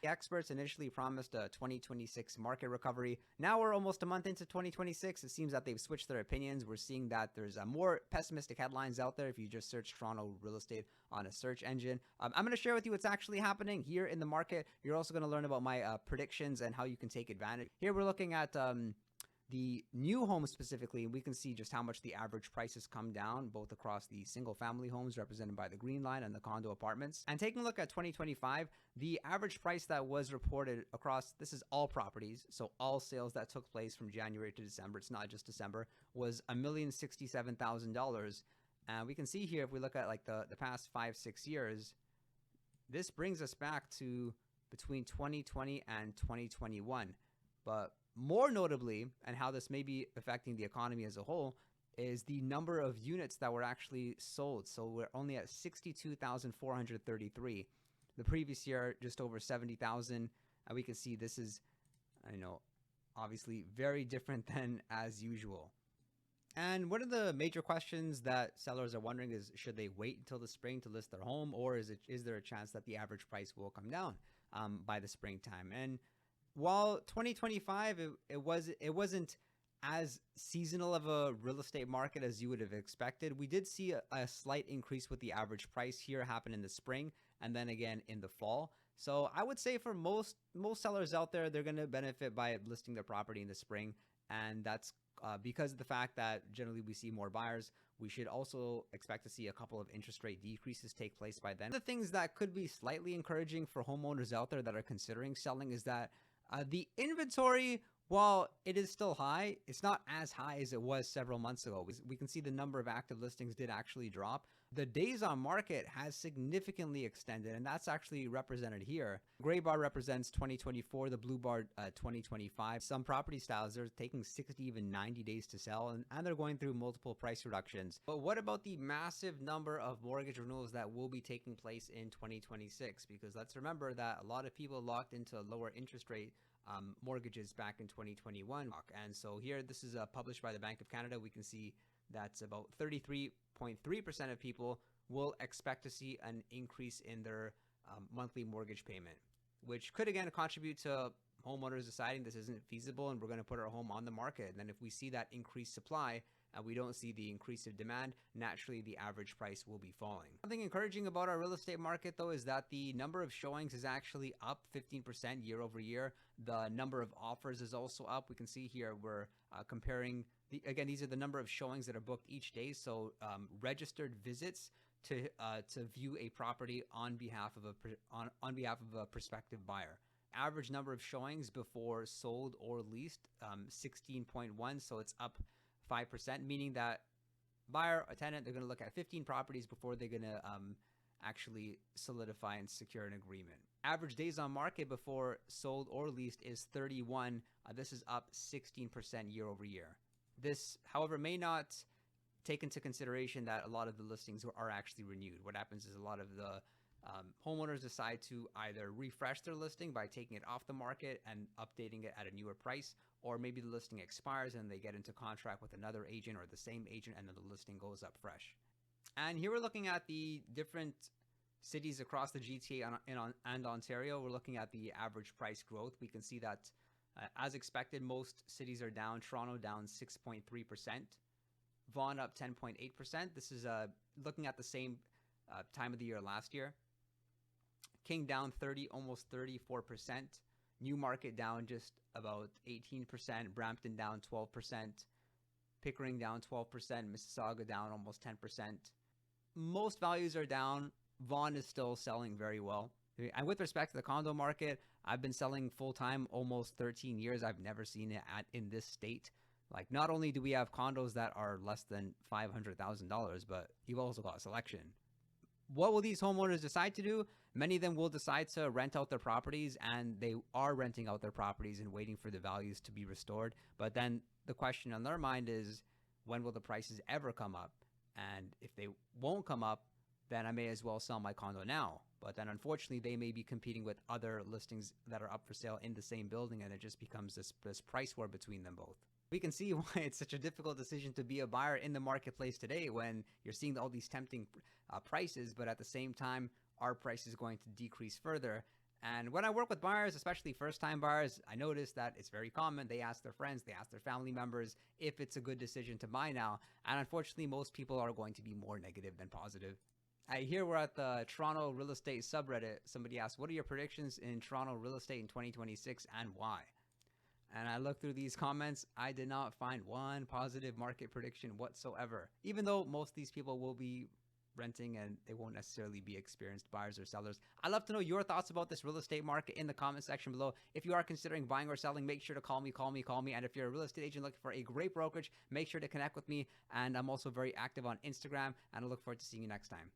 experts initially promised a 2026 market recovery. Now we're almost a month into 2026. It seems that they've switched their opinions. We're seeing that there's more pessimistic headlines out there if you just search Toronto real estate on a search engine. I'm going to share with you what's actually happening here in the market. You're also going to learn about my predictions and how you can take advantage. Here we're looking at the new homes specifically, we can see just how much the average prices come down, both across the single family homes represented by the green line and the condo apartments. And taking a look at 2025, the average price that was reported across, this is all properties, so all sales that took place from January to December, it's not just December, was $1,067,000. And we can see here, if we look at like the past 5-6 years, this brings us back to between 2020 and 2021. But more notably, and how this may be affecting the economy as a whole, is the number of units that were actually sold. So we're only at 62,433. The previous year, just over 70,000. And we can see this is, obviously very different than as usual. And one of the major questions that sellers are wondering is, should they wait until the spring to list their home, or is there a chance that the average price will come down by the springtime? And while 2025, it wasn't as seasonal of a real estate market as you would have expected, we did see a slight increase with the average price here happen in the spring and then again in the fall. So I would say for most sellers out there, they're going to benefit by listing their property in the spring. And that's because of the fact that generally we see more buyers. We should also expect to see a couple of interest rate decreases take place by then. The things that could be slightly encouraging for homeowners out there that are considering selling is that the inventory, while it is still high, it's not as high as it was several months ago. We can see the number of active listings did actually drop. The days on market has significantly extended, and that's actually represented here. Gray bar represents 2024, the blue bar 2025. Some property styles, they're taking 60, even 90 days to sell, and they're going through multiple price reductions. But what about the massive number of mortgage renewals that will be taking place in 2026? Because let's remember that a lot of people locked into lower interest rate mortgages back in 2021. And so here, this is published by the Bank of Canada. We can see that's about 33.3% of people will expect to see an increase in their monthly mortgage payment, which could again contribute to homeowners deciding this isn't feasible and we're going to put our home on the market. And then if we see that increased supply and we don't see the increase of demand, naturally the average price will be falling. Something encouraging about our real estate market though is that the number of showings is actually up 15% year over year. The number of offers is also up. We can see here we're comparing again, these are the number of showings that are booked each day. So registered visits to view a property on behalf of a prospective buyer. Average number of showings before sold or leased, 16.1. So it's up 5%, meaning that buyer or tenant, they're going to look at 15 properties before they're going to actually solidify and secure an agreement. Average days on market before sold or leased is 31. This is up 16% year over year. This, however, may not take into consideration that a lot of the listings are actually renewed. What happens is a lot of the homeowners decide to either refresh their listing by taking it off the market and updating it at a newer price, or maybe the listing expires and they get into contract with another agent or the same agent and then the listing goes up fresh. And here we're looking at the different cities across the GTA and Ontario. We're looking at the average price growth. We can see that as expected, most cities are down. Toronto down 6.3%. Vaughan up 10.8%. This is looking at the same time of the year last year. King down almost 34%. Newmarket down just about 18%. Brampton down 12%. Pickering down 12%. Mississauga down almost 10%. Most values are down. Vaughan is still selling very well. And with respect to the condo market, I've been selling full-time almost 13 years. I've never seen it in this state. Like, not only do we have condos that are less than $500,000, but you've also got a selection. What will these homeowners decide to do? Many of them will decide to rent out their properties, and they are renting out their properties and waiting for the values to be restored. But then the question on their mind is, when will the prices ever come up? And if they won't come up, then I may as well sell my condo now. But then unfortunately, they may be competing with other listings that are up for sale in the same building, and it just becomes this price war between them both. We can see why it's such a difficult decision to be a buyer in the marketplace today when you're seeing all these tempting prices, but at the same time, our price is going to decrease further. And when I work with buyers, especially first-time buyers, I notice that it's very common. They ask their friends, they ask their family members if it's a good decision to buy now. And unfortunately, most people are going to be more negative than positive. Here we're at the Toronto real estate subreddit. Somebody asked, what are your predictions in Toronto real estate in 2026 and why? And I looked through these comments. I did not find one positive market prediction whatsoever, even though most of these people will be renting and they won't necessarily be experienced buyers or sellers. I'd love to know your thoughts about this real estate market in the comment section below. If you are considering buying or selling, make sure to call me. And if you're a real estate agent looking for a great brokerage, make sure to connect with me. And I'm also very active on Instagram, and I look forward to seeing you next time.